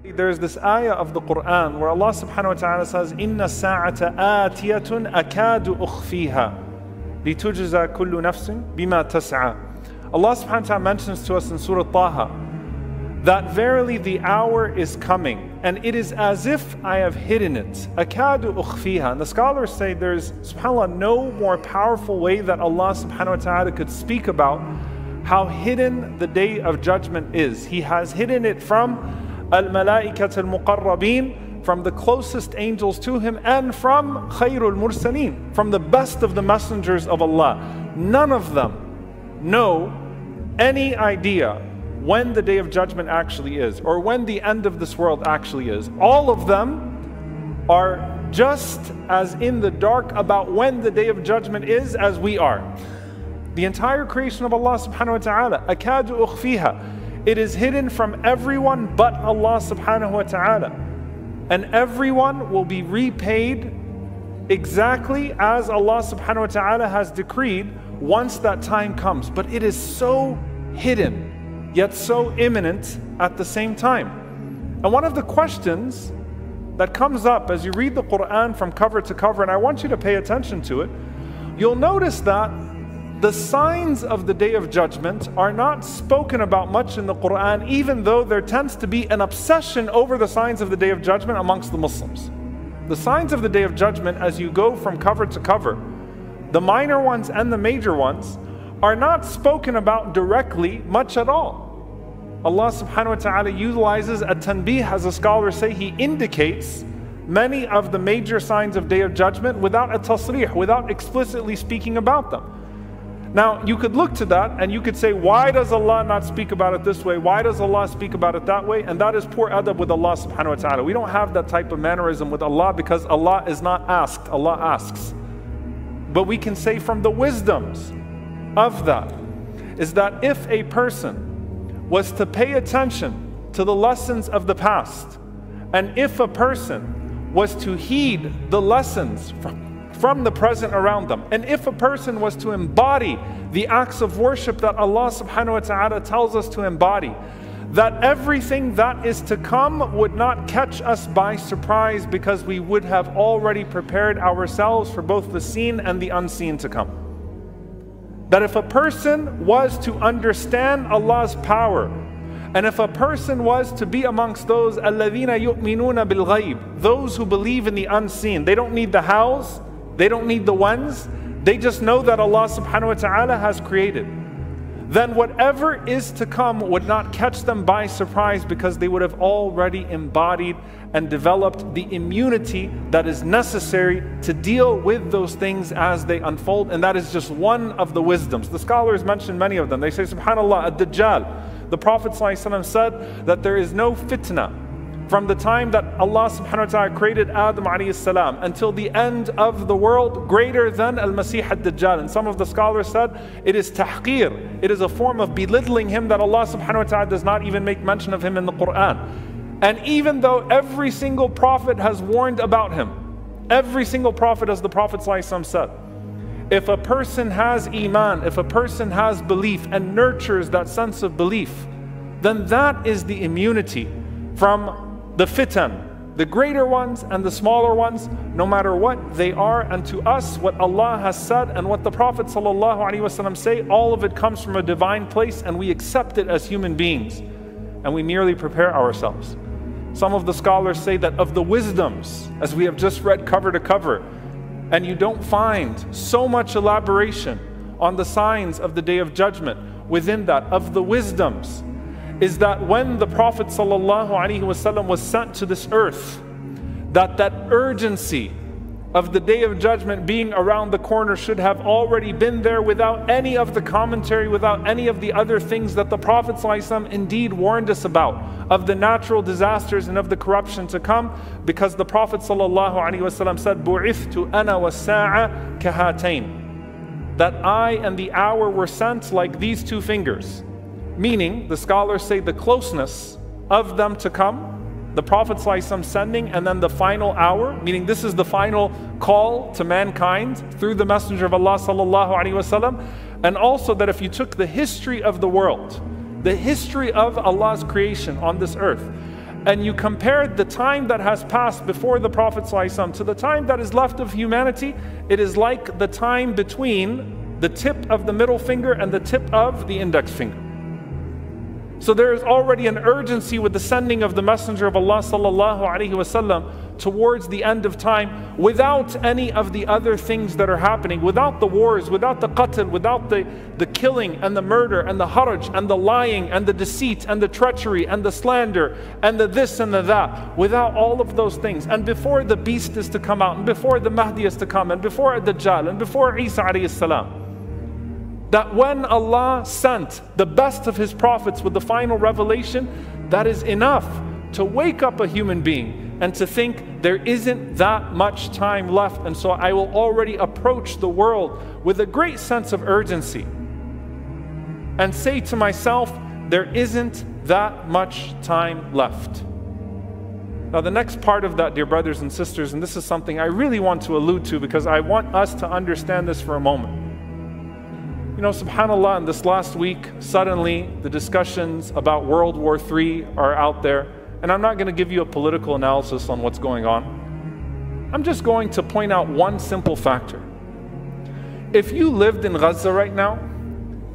There's this ayah of the Quran where Allah subhanahu wa ta'ala says, Inna sa'ata atiyatun akadu ukhfiha litujza kullu nafsin bima tas'a. Allah subhanahu wa ta'ala mentions to us in Surah Taha that verily the hour is coming and it is as if I have hidden it. Akadu ukhfiha. And the scholars say there's, subhanAllah, no more powerful way that Allah subhanahu wa ta'ala could speak about how hidden the day of judgment is. He has hidden it from al-mala'ikat al-muqarrabeen, from the closest angels to him, and from khayrul mursaleen, from the best of the messengers of Allah. None of them know any idea when the day of judgment actually is, or when the end of this world actually is. All of them are just as in the dark about when the day of judgment is as we are. The entire creation of Allah subhanahu wa ta'ala, akadu ukhfiha, it is hidden from everyone but Allah subhanahu wa ta'ala. And everyone will be repaid exactly as Allah subhanahu wa ta'ala has decreed once that time comes. But it is so hidden, yet so imminent at the same time. And one of the questions that comes up as you read the Quran from cover to cover, and I want you to pay attention to it, you'll notice that the signs of the Day of Judgment are not spoken about much in the Quran, even though there tends to be an obsession over the signs of the Day of Judgment amongst the Muslims. The signs of the Day of Judgment, as you go from cover to cover, the minor ones and the major ones, are not spoken about directly much at all. Allah subhanahu wa ta'ala utilizes a tanbih, as the scholars say. He indicates many of the major signs of Day of Judgment without a tasrih, without explicitly speaking about them. Now, you could look to that and you could say, why does Allah not speak about it this way? Why does Allah speak about it that way? And that is poor adab with Allah subhanahu wa ta'ala. We don't have that type of mannerism with Allah because Allah is not asked, Allah asks. But we can say from the wisdoms of that is that if a person was to pay attention to the lessons of the past, and if a person was to heed the lessons from the present around them, and if a person was to embody the acts of worship that Allah subhanahu wa ta'ala tells us to embody, that everything that is to come would not catch us by surprise, because we would have already prepared ourselves for both the seen and the unseen to come. That if a person was to understand Allah's power, and if a person was to be amongst those alladhina yu'minuna bil ghayb, those who believe in the unseen, they don't need the hows, they don't need the ones, they just know that Allah subhanahu wa ta'ala has created. Then whatever is to come would not catch them by surprise, because they would have already embodied and developed the immunity that is necessary to deal with those things as they unfold. And that is just one of the wisdoms. The scholars mention many of them. They say, subhanAllah, ad-Dajjal. The Prophet ﷺ said that there is no fitna from the time that Allah subhanahu wa ta'ala created Adam alayhi salam until the end of the world greater than al-Masih ad-Dajjal. And some of the scholars said it is tahqir, it is a form of belittling him, that Allah subhanahu wa ta'ala does not even make mention of him in the Quran. And even though every single prophet has warned about him, every single prophet, as the Prophet ﷺ said, if a person has iman, if a person has belief and nurtures that sense of belief, then that is the immunity from the fitan, the greater ones and the smaller ones, no matter what they are. And to us, what Allah has said and what the Prophet ﷺ say, all of it comes from a divine place, and we accept it as human beings, and we merely prepare ourselves. Some of the scholars say that of the wisdoms, as we have just read cover to cover, and you don't find so much elaboration on the signs of the Day of Judgment within that, of the wisdoms, is that when the Prophet ﷺ was sent to this earth, that urgency of the Day of Judgment being around the corner should have already been there, without any of the commentary, without any of the other things that the Prophet ﷺ indeed warned us about, of the natural disasters and of the corruption to come. Because the Prophet ﷺ said, "Bu'ithtu ana was-sa'a kahatain," that I and the hour were sent like these two fingers. Meaning, the scholars say the closeness of them to come, the Prophet ﷺ sending, and then the final hour, meaning this is the final call to mankind through the Messenger of Allah ﷺ. And also that if you took the history of the world, the history of Allah's creation on this earth, and you compared the time that has passed before the Prophet ﷺ to the time that is left of humanity, it is like the time between the tip of the middle finger and the tip of the index finger. So there is already an urgency with the sending of the Messenger of Allah ﷺ towards the end of time, without any of the other things that are happening, without the wars, without the qatl, without the killing and the murder and the haraj and the lying and the deceit and the treachery and the slander and the this and the that, without all of those things, and before the beast is to come out, and before the Mahdi is to come, and before Ad-Dajjal, and before Isa alayhi salam, that when Allah sent the best of His prophets with the final revelation, that is enough to wake up a human being and to think there isn't that much time left, and so I will already approach the world with a great sense of urgency and say to myself, there isn't that much time left. Now the next part of that, dear brothers and sisters, and this is something I really want to allude to because I want us to understand this for a moment. You know, subhanAllah, in this last week, suddenly the discussions about World War III are out there. And I'm not going to give you a political analysis on what's going on. I'm just going to point out one simple factor. If you lived in Gaza right now,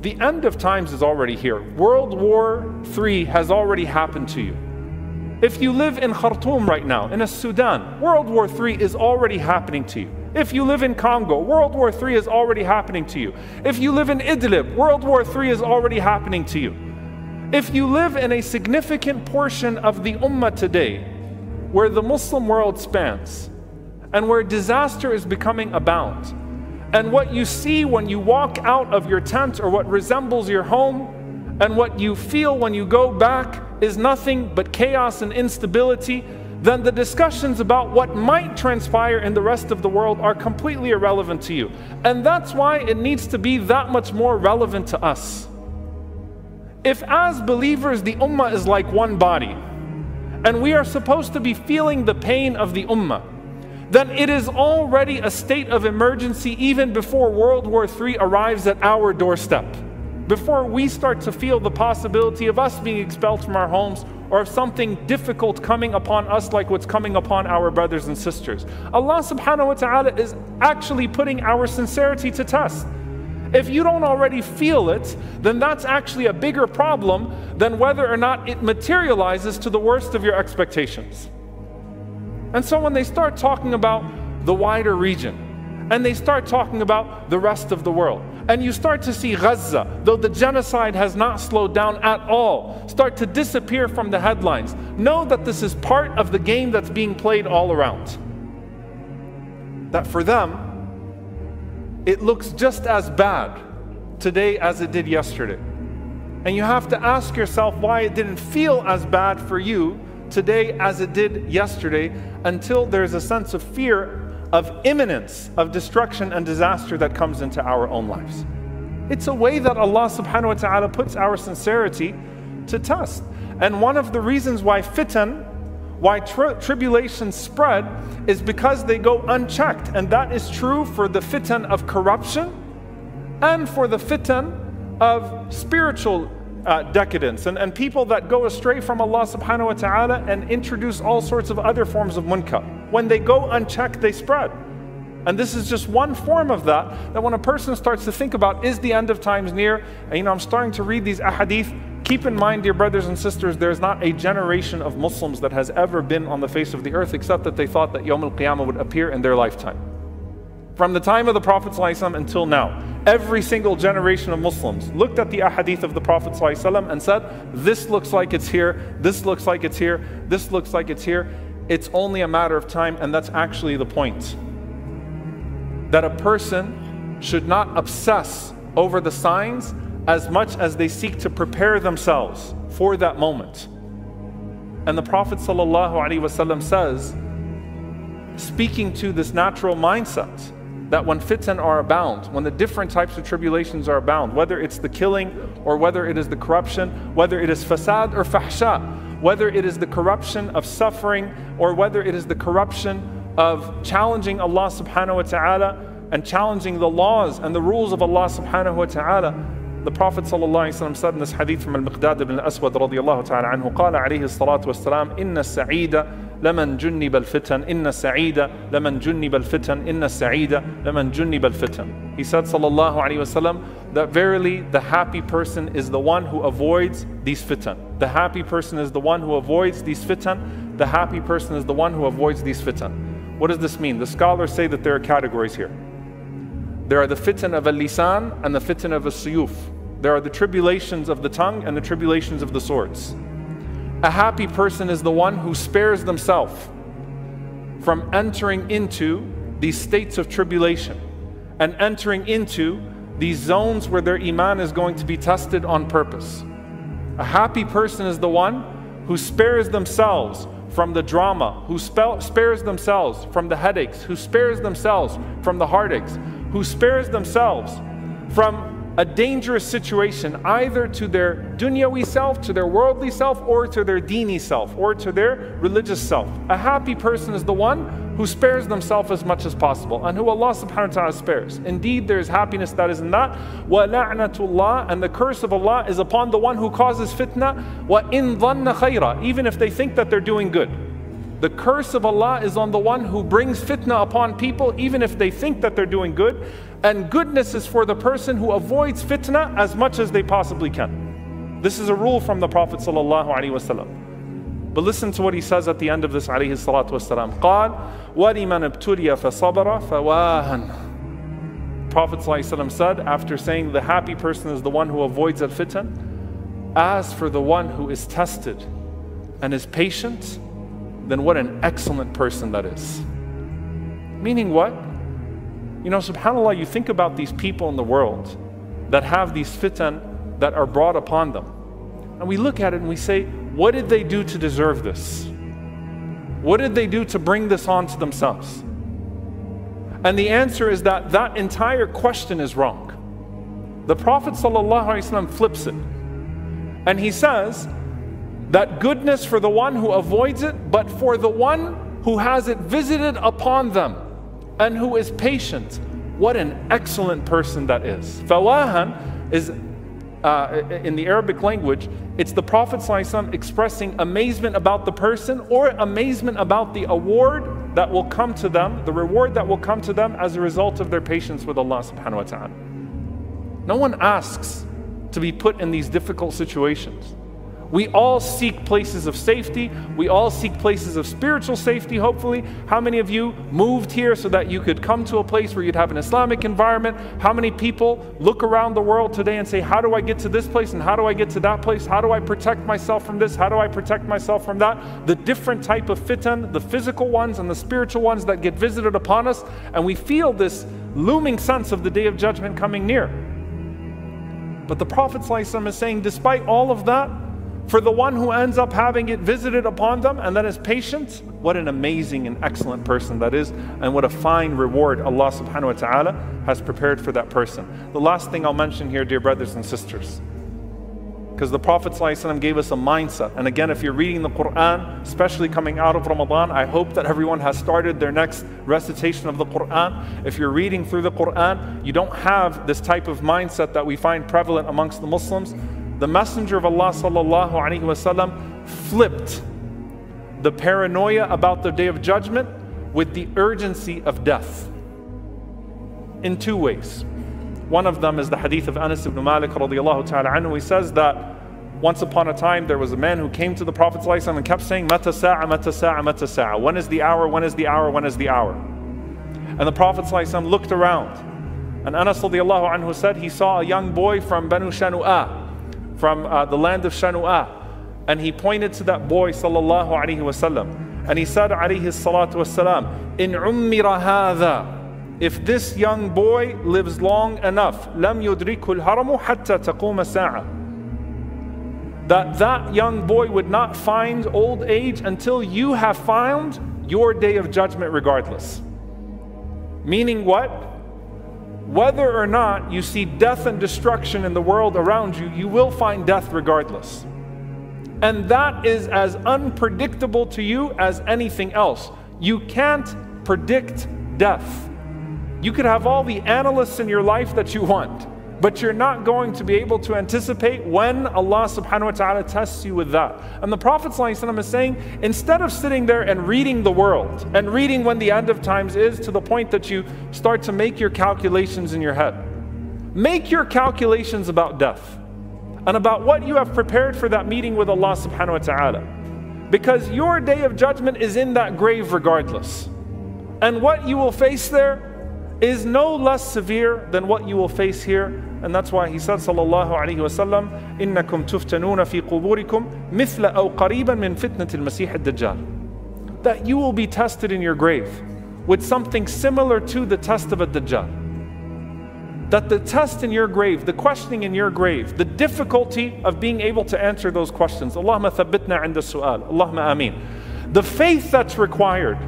the end of times is already here. World War III has already happened to you. If you live in Khartoum right now, in Sudan, World War III is already happening to you. If you live in Congo, World War III is already happening to you. If you live in Idlib, World War III is already happening to you. If you live in a significant portion of the Ummah today, where the Muslim world spans, and where disaster is becoming abound, and what you see when you walk out of your tent or what resembles your home, and what you feel when you go back is nothing but chaos and instability, then the discussions about what might transpire in the rest of the world are completely irrelevant to you. And that's why it needs to be that much more relevant to us. If as believers the Ummah is like one body, and we are supposed to be feeling the pain of the Ummah, then it is already a state of emergency even before World War III arrives at our doorstep. Before we start to feel the possibility of us being expelled from our homes, or of something difficult coming upon us like what's coming upon our brothers and sisters. Allah subhanahu wa ta'ala is actually putting our sincerity to test. If you don't already feel it, then that's actually a bigger problem than whether or not it materializes to the worst of your expectations. And so when they start talking about the wider region, and they start talking about the rest of the world, and you start to see Gaza, though the genocide has not slowed down at all, start to disappear from the headlines, know that this is part of the game that's being played all around. That for them, it looks just as bad today as it did yesterday. And you have to ask yourself why it didn't feel as bad for you today as it did yesterday, until there's a sense of fear of imminence of destruction and disaster that comes into our own lives. It's a way that Allah subhanahu wa ta'ala puts our sincerity to test. And one of the reasons why fitan, why tribulations spread, is because they go unchecked. And that is true for the fitan of corruption and for the fitan of spiritual decadence and people that go astray from Allah subhanahu wa ta'ala and introduce all sorts of other forms of munkar. When they go unchecked, they spread. And this is just one form of that when a person starts to think about, is the end of times near? And I'm starting to read these ahadith. Keep in mind, dear brothers and sisters, there's not a generation of Muslims that has ever been on the face of the earth except that they thought that Yawm al-Qiyamah would appear in their lifetime. From the time of the Prophet ﷺ until now, every single generation of Muslims looked at the ahadith of the Prophet ﷺ and said, this looks like it's here, this looks like it's here, this looks like it's here. It's only a matter of time, and that's actually the point. That a person should not obsess over the signs as much as they seek to prepare themselves for that moment. And the Prophet ﷺ says, speaking to this natural mindset, that when fitan are abound, when the different types of tribulations are abound, whether it's the killing or whether it is the corruption, whether it is fasad or fahsha, whether it is the corruption of suffering or whether it is the corruption of challenging Allah subhanahu wa ta'ala and challenging the laws and the rules of Allah subhanahu wa ta'ala, The Prophet ﷺ said in this hadith from Al-Miqdad ibn al-Aswad radiyallahu ta'ala anhu, قال عليه الصلاة والسلام إن السعيد لمن جنب الفتن إن السعيد لمن جنب الفتن إن السعيد لمن جنب الفتن. He said sallallahu alayhi wasallam that verily the happy person is the one who avoids these fitan. The happy person is the one who avoids these fitan. The happy person is the one who avoids these fitan. What does this mean? The scholars say that there are categories here. There are the fitan of al-lisan and the fitan of al-suyuf. There are the tribulations of the tongue and the tribulations of the swords. A happy person is the one who spares themselves from entering into these states of tribulation and entering into these zones where their iman is going to be tested on purpose. A happy person is the one who spares themselves from the drama, who spares themselves from the headaches, who spares themselves from the heartaches, who spares themselves from a dangerous situation either to their dunyawi self, to their worldly self, or to their deeni self, or to their religious self. A happy person is the one who spares themselves as much as possible and who Allah subhanahu wa ta'ala spares. Indeed, there is happiness that is in that. وَلَعْنَةُ اللَّهِ, and the curse of Allah is upon the one who causes fitna. وَإِن ظَنَّ خَيْرًا, even if they think that they're doing good. The curse of Allah is on the one who brings fitna upon people even if they think that they're doing good. And goodness is for the person who avoids fitna as much as they possibly can. This is a rule from the Prophet ﷺ. But listen to what he says at the end of this alayhi salatu wasalam. قال وَلِمَنْ ابْتُلِيَ فَصَبَرَ فَوَاهًا. Prophet ﷺ said, after saying the happy person is the one who avoids al-fitan, as for the one who is tested and is patient, then what an excellent person that is. Meaning what? You know, subhanAllah, you think about these people in the world that have these fitan that are brought upon them. And we look at it and we say, what did they do to deserve this? What did they do to bring this on to themselves? And the answer is that that entire question is wrong. The Prophet ﷺ flips it. And he says that goodness for the one who avoids it, but for the one who has it visited upon them and who is patient, what an excellent person that is. Fawahan is, in the Arabic language, it's the Prophet ﷺ expressing amazement about the person or amazement about the award that will come to them, the reward that will come to them as a result of their patience with Allah subhanahu wa ta'ala. No one asks to be put in these difficult situations. We all seek places of safety. We all seek places of spiritual safety, hopefully. How many of you moved here so that you could come to a place where you'd have an Islamic environment? How many people look around the world today and say, how do I get to this place and how do I get to that place? How do I protect myself from this? How do I protect myself from that? The different type of fitan, the physical ones and the spiritual ones that get visited upon us. And we feel this looming sense of the Day of Judgment coming near. But the Prophet ﷺ is saying, despite all of that, for the one who ends up having it visited upon them and that is patient, what an amazing and excellent person that is, and what a fine reward Allah subhanahu wa ta'ala has prepared for that person. The last thing I'll mention here, dear brothers and sisters, because the Prophet ﷺ gave us a mindset. And again, if you're reading the Quran, especially coming out of Ramadan, I hope that everyone has started their next recitation of the Quran. If you're reading through the Quran, you don't have this type of mindset that we find prevalent amongst the Muslims. The Messenger of Allah sallallahu alaihi wasallam flipped the paranoia about the Day of Judgment with the urgency of death in two ways. One of them is the hadith of Anas ibn Malik radiyallahu ta'ala anhu. He says that once upon a time there was a man who came to the Prophet ﷺ and kept saying, Mata sa'a, mata sa'a, mata sa'a. When is the hour, when is the hour, when is the hour? And the Prophet ﷺ looked around. And Anas radiyallahu anhu said he saw a young boy from Banu Shanu'a, from the land of Shanu'a. And he pointed to that boy sallallahu alayhi wasallam. And he said alayhi salatu wasalam, In ummira hadha, if this young boy lives long enough, lam yudrikul haramu hatta taquma sa'a. That young boy would not find old age until you have found your day of judgment regardless. Meaning what? Whether or not you see death and destruction in the world around you, you will find death regardless. And that is as unpredictable to you as anything else. You can't predict death. You could have all the analysts in your life that you want. but you're not going to be able to anticipate when Allah subhanahu wa ta'ala tests you with that. And the Prophet ﷺ is saying, instead of sitting there and reading the world and reading when the end of times is, to the point that you start to make your calculations in your head, make your calculations about death and about what you have prepared for that meeting with Allah subhanahu wa ta'ala. Because your day of judgment is in that grave regardless. And what you will face there is no less severe than what you will face here. And that's why he said, sallallahu alayhi wa sallam, إِنَّكُمْ تُفْتَنُونَ فِي قُبُورِكُمْ مِثْلَ أَوْ قَرِيبًا مِنْ فِتْنَةِ الْمَسِيحِ الدَّجَّالِ. That you will be tested in your grave with something similar to the test of a Dajjal. That the test in your grave, the questioning in your grave, the difficulty of being able to answer those questions. Allahumma thabbitna inda su'al. Allahumma ameen. The faith that's required.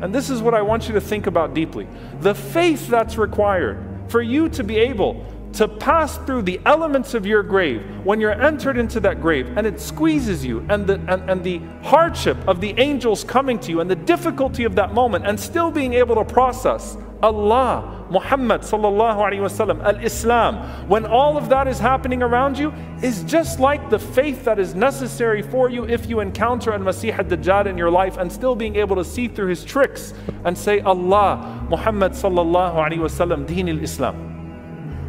And this is what I want you to think about deeply. The faith that's required for you to be able to pass through the elements of your grave when you're entered into that grave and it squeezes you, and the hardship of the angels coming to you and the difficulty of that moment, and still being able to process Allah, Muhammad sallallahu alaihi wasallam, al-Islam, when all of that is happening around you, is just like the faith that is necessary for you if you encounter al-Masih ad-Dajjal in your life, and still being able to see through his tricks and say, Allah, Muhammad sallallahu alaihi wasallam, deen al-Islam.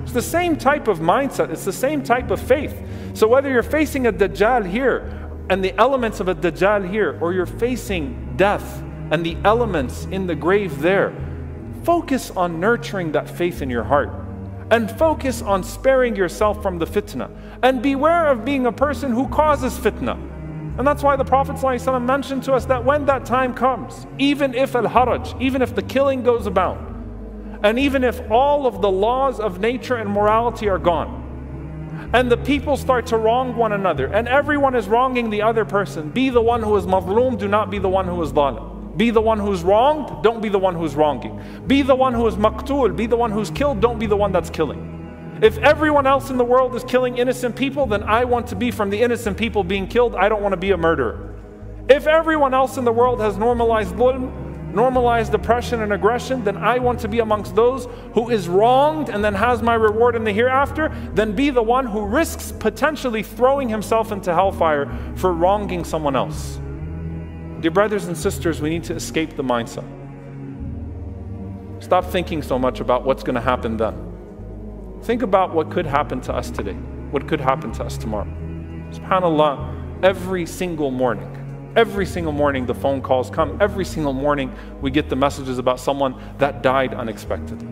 It's the same type of mindset, it's the same type of faith. So whether you're facing a Dajjal here and the elements of a Dajjal here, or you're facing death and the elements in the grave there, focus on nurturing that faith in your heart, and focus on sparing yourself from the fitna, and beware of being a person who causes fitna. And that's why the Prophet ﷺ mentioned to us that when that time comes, even if al-haraj, even if the killing goes about, and even if all of the laws of nature and morality are gone, and the people start to wrong one another, and everyone is wronging the other person, be the one who is mazloom, do not be the one who is dhalim. Be the one who's wronged, don't be the one who's wronging. Be the one who is maqtul, be the one who's killed, don't be the one that's killing. If everyone else in the world is killing innocent people, then I want to be from the innocent people being killed. I don't want to be a murderer. If everyone else in the world has normalized dhulm, normalized oppression and aggression, then I want to be amongst those who is wronged and then has my reward in the hereafter. Then be the one who risks potentially throwing himself into hellfire for wronging someone else. Dear brothers and sisters, we need to escape the mindset. Stop thinking so much about what's going to happen then. Think about what could happen to us today, what could happen to us tomorrow. SubhanAllah, every single morning the phone calls come. Every single morning we get the messages about someone that died unexpectedly.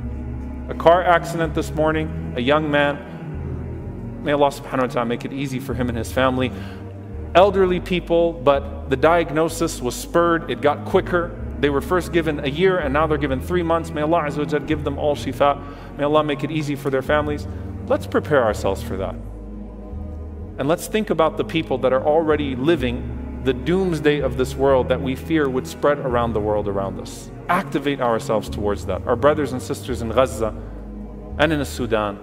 A car accident this morning, a young man. May Allah subhanahu wa ta'ala make it easy for him and his family. Elderly people, but the diagnosis was spurred, it got quicker. They were first given a year and now they're given 3 months. May Allah Azza wa Jal give them all shifa. May Allah make it easy for their families. Let's prepare ourselves for that. And let's think about the people that are already living the doomsday of this world that we fear would spread around the world around us. Activate ourselves towards that. Our brothers and sisters in Gaza and in the Sudan,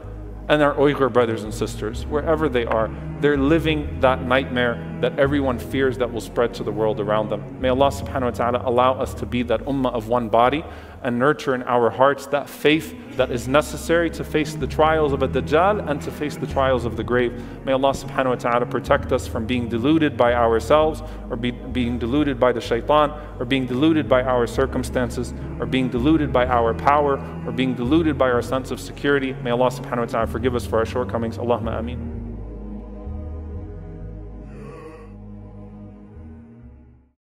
and our Uyghur brothers and sisters, wherever they are, they're living that nightmare that everyone fears that will spread to the world around them. May Allah subhanahu wa ta'ala allow us to be that ummah of one body and nurture in our hearts that faith that is necessary to face the trials of a Dajjal and to face the trials of the grave. May Allah subhanahu wa ta'ala protect us from being deluded by ourselves, or being deluded by the shaitan, or being deluded by our circumstances, or being deluded by our power, or being deluded by our sense of security. May Allah subhanahu wa ta'ala forgive us for our shortcomings. Allahumma ameen.